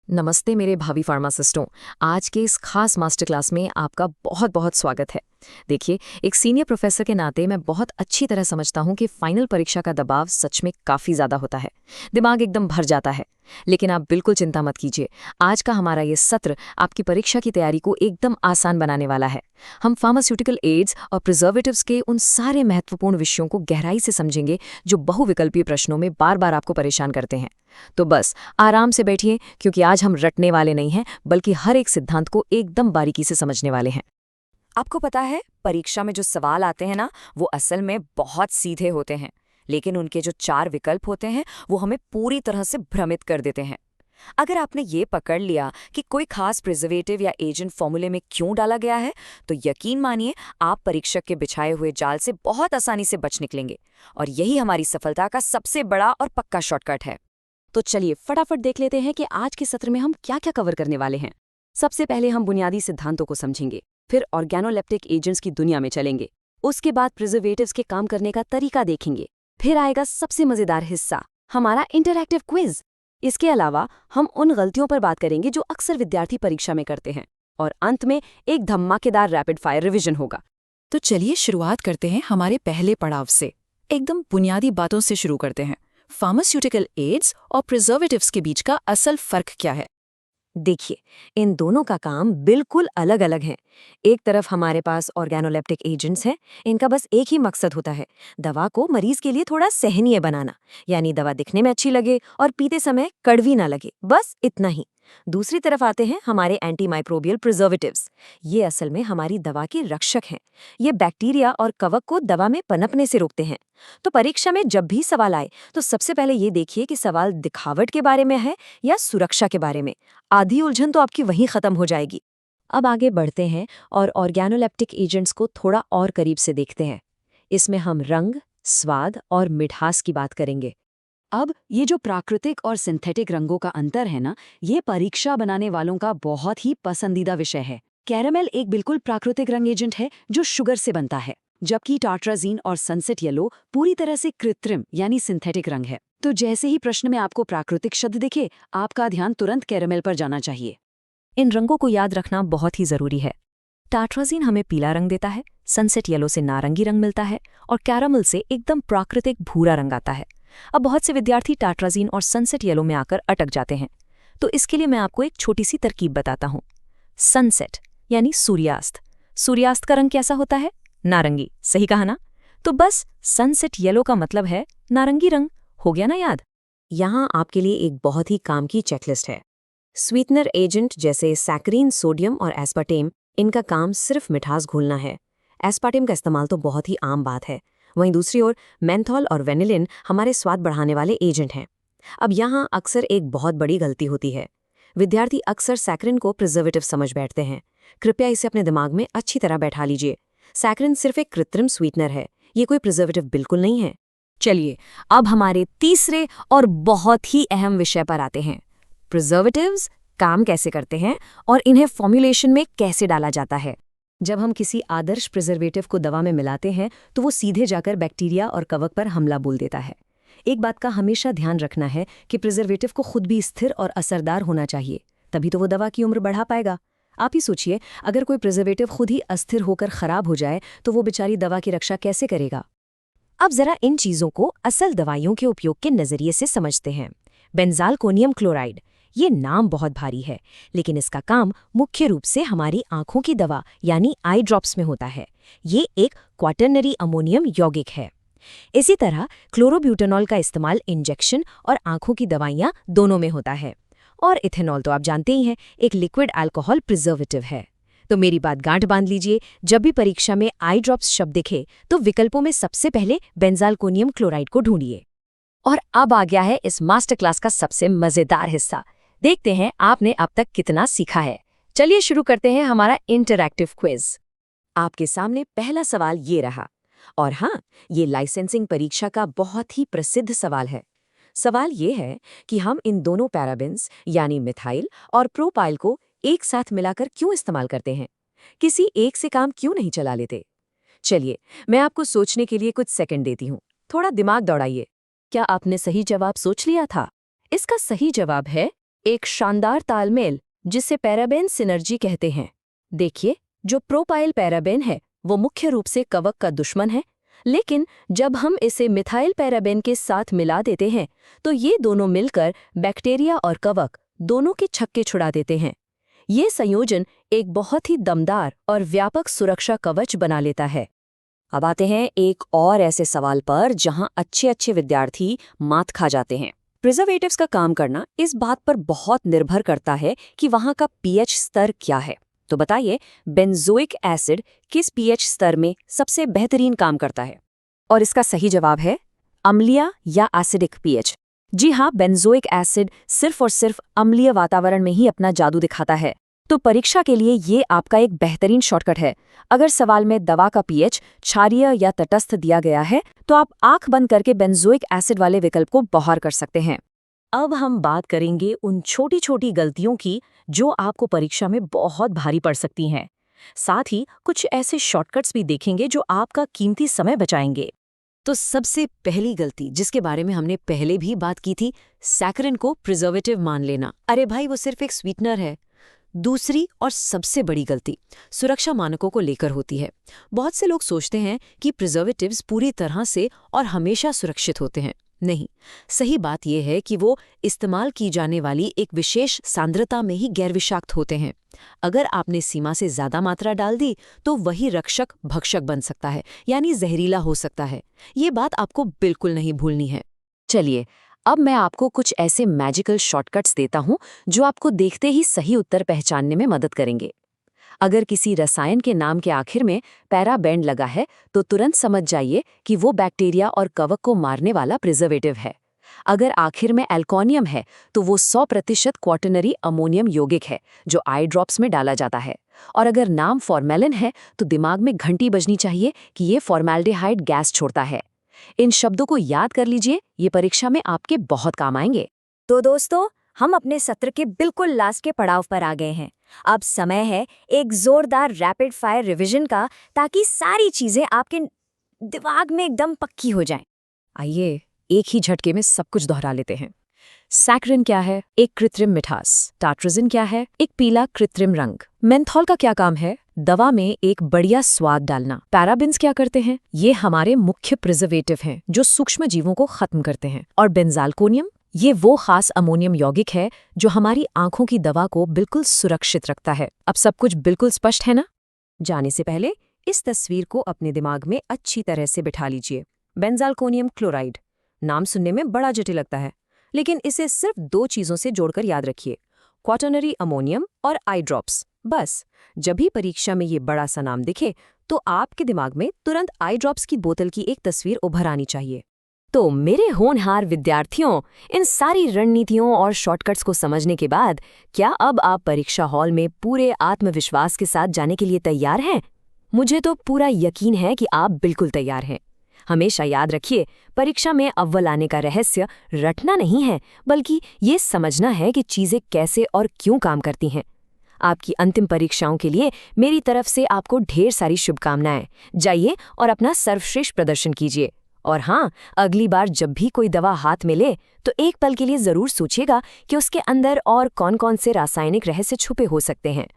नमस्ते मेरे भावी फार्मासिस्टों। आज के इस खास मास्टर क्लास में आपका बहुत बहुत स्वागत है। देखिए, एक सीनियर प्रोफेसर के नाते मैं बहुत अच्छी तरह समझता हूँ कि फाइनल परीक्षा का दबाव सच में काफ़ी ज़्यादा होता है। दिमाग एकदम भर जाता है। लेकिन आप बिल्कुल चिंता मत कीजिए। आज का हमारा ये सत्र आपकी परीक्षा की तैयारी को एकदम आसान बनाने वाला है। हम फार्मास्यूटिकल एड्स और प्रिजर्वेटिव्स के उन सारे महत्वपूर्ण विषयों को गहराई से समझेंगे जो बहुविकल्पीय प्रश्नों में बार बार आपको परेशान करते हैं। तो बस आराम से बैठिए, क्योंकि आज हम रटने वाले नहीं हैं, बल्कि हर एक सिद्धांत को एकदम बारीकी से समझने वाले हैं। आपको पता है, परीक्षा में जो सवाल आते हैं ना, वो असल में बहुत सीधे होते हैं। लेकिन उनके जो 4 विकल्प होते हैं वो हमें पूरी तरह से भ्रमित कर देते हैं। अगर आपने ये पकड़ लिया कि कोई खास प्रिजर्वेटिव या एजेंट फॉर्मूले में क्यों डाला गया है, तो यकीन मानिए आप परीक्षक के बिछाए हुए जाल से बहुत आसानी से बच निकलेंगे। और यही हमारी सफलता का सबसे बड़ा और पक्का शॉर्टकट है। तो चलिए फटाफट देख लेते हैं कि आज के सत्र में हम क्या क्या कवर करने वाले हैं। सबसे पहले हम बुनियादी सिद्धांतों को समझेंगे, फिर ऑर्गेनोलेप्टिक एजेंट्स की दुनिया में चलेंगे, उसके बाद प्रिजर्वेटिव्स के काम करने का तरीका देखेंगे, फिर आएगा सबसे मजेदार हिस्सा, हमारा इंटरैक्टिव क्विज। इसके अलावा हम उन गलतियों पर बात करेंगे जो अक्सर विद्यार्थी परीक्षा में करते हैं, और अंत में एक धमाकेदार रैपिड फायर रिवीजन होगा। तो चलिए शुरुआत करते हैं हमारे पहले पड़ाव से। एकदम बुनियादी बातों से शुरू करते हैं। फार्मास्यूटिकल एड्स और प्रिजर्वेटिव्स के बीच का असल फर्क क्या है? देखिए, इन दोनों का काम बिल्कुल अलग अलग है। एक तरफ हमारे पास ऑर्गेनोलेप्टिक एजेंट्स हैं। इनका बस एक ही मकसद होता है, दवा को मरीज के लिए थोड़ा सहनीय बनाना, यानी दवा दिखने में अच्छी लगे और पीते समय कड़वी ना लगे, बस इतना ही। दूसरी तरफ आते हैं हमारे एंटीमाइक्रोबियल प्रिजर्वेटिव्स। ये असल में हमारी दवा के रक्षक हैं। ये बैक्टीरिया और कवक को दवा में पनपने से रोकते हैं। तो परीक्षा में जब भी सवाल आए तो सबसे पहले ये देखिए कि सवाल दिखावट के बारे में है या सुरक्षा के बारे में। आधी उलझन तो आपकी वहीं खत्म हो जाएगी। अब आगे बढ़ते हैं और ऑर्गेनोलेप्टिक एजेंट्स को थोड़ा और करीब से देखते हैं। इसमें हम रंग, स्वाद और मिठास की बात करेंगे। अब ये जो प्राकृतिक और सिंथेटिक रंगों का अंतर है ना, ये परीक्षा बनाने वालों का बहुत ही पसंदीदा विषय है। कैरामेल एक बिल्कुल प्राकृतिक रंग एजेंट है जो शुगर से बनता है, जबकि टार्ट्राजीन और सनसेट येलो पूरी तरह से कृत्रिम यानी सिंथेटिक रंग है। तो जैसे ही प्रश्न में आपको प्राकृतिक शब्द दिखे, आपका ध्यान तुरंत कैरामेल पर जाना चाहिए। इन रंगों को याद रखना बहुत ही जरूरी है। टार्ट्राजीन हमें पीला रंग देता है, सनसेट येलो से नारंगी रंग मिलता है, और कैरामल से एकदम प्राकृतिक भूरा रंग आता है। अब बहुत से विद्यार्थी टार्ट्राजीन और सनसेट येलो में आकर अटक जाते हैं। तो इसके लिए मैं आपको एक छोटी सी तरकीब बताता हूँ। सनसेट यानी सूर्यास्त। सूर्यास्त का रंग कैसा होता है? नारंगी। सही कहा ना? तो बस सनसेट येलो का मतलब है नारंगी रंग। हो गया ना याद? यहाँ आपके लिए एक बहुत ही काम की चेकलिस्ट है। स्वीटनर एजेंट जैसे सैकरीन, सोडियम और एस्पार्टेम, इनका काम सिर्फ मिठास घोलना है। एस्पार्टेम का इस्तेमाल तो बहुत ही आम बात है। वहीं दूसरी ओर मेंथॉल और वेनिलिन हमारे स्वाद बढ़ाने वाले एजेंट हैं। अब यहाँ अक्सर एक बहुत बड़ी गलती होती है। विद्यार्थी अक्सर सैकरिन को प्रिजर्वेटिव समझ बैठते हैं। कृपया इसे अपने दिमाग में अच्छी तरह बैठा लीजिए। सैकरिन सिर्फ एक कृत्रिम स्वीटनर है, ये कोई प्रिजर्वेटिव बिल्कुल नहीं है। चलिए, अब हमारे तीसरे और बहुत ही अहम विषय पर आते हैं। प्रिजर्वेटिव्स काम कैसे करते हैं और इन्हें फॉर्मुलेशन में कैसे डाला जाता है। जब हम किसी आदर्श प्रिजर्वेटिव को दवा में मिलाते हैं तो वो सीधे जाकर बैक्टीरिया और कवक पर हमला बोल देता है। एक बात का हमेशा ध्यान रखना है कि प्रिजर्वेटिव को खुद भी स्थिर और असरदार होना चाहिए, तभी तो वो दवा की उम्र बढ़ा पाएगा। आप ही सोचिए, अगर कोई प्रिजर्वेटिव खुद ही अस्थिर होकर खराब हो जाए तो वो बेचारी दवा की रक्षा कैसे करेगा। अब जरा इन चीजों को असल दवाइयों के उपयोग के नजरिए से समझते हैं। बेंजालकोनियम क्लोराइड, ये नाम बहुत भारी है, लेकिन इसका काम मुख्य रूप से हमारी आंखों की दवा यानी आई ड्रॉप्स में होता है। ये एक क्वाटरनरी अमोनियम यौगिक है। इसी तरह क्लोरोब्यूटेनॉल का इस्तेमाल इंजेक्शन और आंखों की दवाइयाँ दोनों में होता है। और इथेनॉल तो आप जानते ही हैं, एक लिक्विड अल्कोहल प्रिजर्वेटिव है। तो मेरी बात गांठ बांध लीजिए, जब भी परीक्षा में आई ड्रॉप्स शब्द दिखे तो विकल्पों में सबसे पहले बेंजालकोनियम क्लोराइड को ढूंढिए। और अब आ गया है इस मास्टर क्लास का सबसे मजेदार हिस्सा। देखते हैं आपने अब तक कितना सीखा है। चलिए शुरू करते हैं हमारा इंटरैक्टिव क्विज। आपके सामने पहला सवाल ये रहा, और हाँ, ये लाइसेंसिंग परीक्षा का बहुत ही प्रसिद्ध सवाल है। सवाल ये है कि हम इन दोनों पैराबेन्स यानी मिथाइल और प्रोपाइल को एक साथ मिलाकर क्यों इस्तेमाल करते हैं? किसी एक से काम क्यों नहीं चला लेते? चलिए, मैं आपको सोचने के लिए कुछ सेकंड देती हूँ। थोड़ा दिमाग दौड़ाइए। क्या आपने सही जवाब सोच लिया था? इसका सही जवाब है एक शानदार तालमेल जिसे पैराबेन सिनर्जी कहते हैं। देखिए, जो प्रोपाइल पैराबेन है वो मुख्य रूप से कवक का दुश्मन है, लेकिन जब हम इसे मिथाइल पैराबेन के साथ मिला देते हैं तो ये दोनों मिलकर बैक्टीरिया और कवक दोनों के छक्के छुड़ा देते हैं। ये संयोजन एक बहुत ही दमदार और व्यापक सुरक्षा कवच बना लेता है। अब आते हैं एक और ऐसे सवाल पर जहां अच्छे विद्यार्थी मात खा जाते हैं। प्रिजर्वेटिव्स का काम करना इस बात पर बहुत निर्भर करता है कि वहां का पीएच स्तर क्या है। तो बताइए, बेंजोइक एसिड किस पीएच स्तर में सबसे बेहतरीन काम करता है? और इसका सही जवाब है अम्लीय या एसिडिक पीएच। जी हाँ, बेंजोइक एसिड सिर्फ और सिर्फ अम्लीय वातावरण में ही अपना जादू दिखाता है। तो परीक्षा के लिए ये आपका एक बेहतरीन शॉर्टकट है। अगर सवाल में दवा का पीएच क्षारीय या तटस्थ दिया गया है तो आप आंख बंद करके बेंजोइक एसिड वाले विकल्प को बाहर कर सकते हैं। अब हम बात करेंगे उन छोटी छोटी गलतियों की जो आपको परीक्षा में बहुत भारी पड़ सकती हैं। साथ ही कुछ ऐसे शॉर्टकट्स भी देखेंगे जो आपका कीमती समय बचाएंगे। तो सबसे पहली गलती जिसके बारे में हमने पहले भी बात की थी, सैकरिन को प्रिजर्वेटिव मान लेना। अरे भाई, वो सिर्फ एक स्वीटनर है। दूसरी और सबसे बड़ी गलती सुरक्षा मानकों को लेकर होती है। बहुत से लोग सोचते हैं कि प्रिजर्वेटिव्स पूरी तरह से और हमेशा सुरक्षित होते हैं। नहीं, सही बात यह है कि वो इस्तेमाल की जाने वाली एक विशेष सांद्रता में ही गैर विषाक्त होते हैं। अगर आपने सीमा से ज्यादा मात्रा डाल दी तो वही रक्षक भक्षक बन सकता है, यानी जहरीला हो सकता है। ये बात आपको बिल्कुल नहीं भूलनी है। चलिए, अब मैं आपको कुछ ऐसे मैजिकल शॉर्टकट्स देता हूं जो आपको देखते ही सही उत्तर पहचानने में मदद करेंगे। अगर किसी रसायन के नाम के आखिर में पैराबेन लगा है तो तुरंत समझ जाइए कि वो बैक्टीरिया और कवक को मारने वाला प्रिजर्वेटिव है। अगर आखिर में एल्कोनियम है तो वो 100% क्वाटर्नरी अमोनियम यौगिक है जो आई ड्रॉप्स में डाला जाता है। और अगर नाम फॉर्मेलिन है तो दिमाग में घंटी बजनी चाहिए कि ये फॉर्मेल्डिहाइड गैस छोड़ता है। इन शब्दों को याद कर लीजिए, ये परीक्षा में आपके बहुत काम आएंगे। तो दोस्तों, हम अपने सत्र के बिल्कुल लास्ट के पड़ाव पर आ गए हैं। अब समय है एक जोरदार रैपिड फायर रिवीजन का, ताकि सारी चीजें आपके दिमाग में एकदम पक्की हो जाएं। आइए एक ही झटके में सब कुछ दोहरा लेते हैं। सैकरिन क्या है? एक कृत्रिम मिठास। टार्ट्रोजिन क्या है? एक पीला कृत्रिम रंग। मेंथॉल का क्या काम है? दवा में एक बढ़िया स्वाद डालना। पैराबिन्स क्या करते हैं? ये हमारे मुख्य प्रिजर्वेटिव हैं जो सूक्ष्म जीवों को खत्म करते हैं। और बेंजालकोनियम, ये वो खास अमोनियम यौगिक है जो हमारी आंखों की दवा को बिल्कुल सुरक्षित रखता है। अब सब कुछ बिल्कुल स्पष्ट है ना? जाने से पहले इस तस्वीर को अपने दिमाग में अच्छी तरह से बिठा लीजिए। बेंजालकोनियम क्लोराइड नाम सुनने में बड़ा जटिल लगता है, लेकिन इसे सिर्फ 2 चीजों से जोड़कर याद रखिए, क्वाटर्नरी अमोनियम और आई ड्रॉप्स। बस जब भी परीक्षा में ये बड़ा सा नाम दिखे तो आपके दिमाग में तुरंत आई ड्रॉप्स की बोतल की एक तस्वीर उभर आनी चाहिए। तो मेरे होनहार विद्यार्थियों, इन सारी रणनीतियों और शॉर्टकट्स को समझने के बाद क्या अब आप परीक्षा हॉल में पूरे आत्मविश्वास के साथ जाने के लिए तैयार हैं? मुझे तो पूरा यकीन है कि आप बिल्कुल तैयार हैं। हमेशा याद रखिए, परीक्षा में अव्वल आने का रहस्य रटना नहीं है, बल्कि ये समझना है कि चीजें कैसे और क्यों काम करती हैं। आपकी अंतिम परीक्षाओं के लिए मेरी तरफ से आपको ढेर सारी शुभकामनाएं। जाइए और अपना सर्वश्रेष्ठ प्रदर्शन कीजिए। और हाँ, अगली बार जब भी कोई दवा हाथ में ले तो एक पल के लिए जरूर सोचिएगा कि उसके अंदर और कौन-कौन से रासायनिक रहस्य छुपे हो सकते हैं।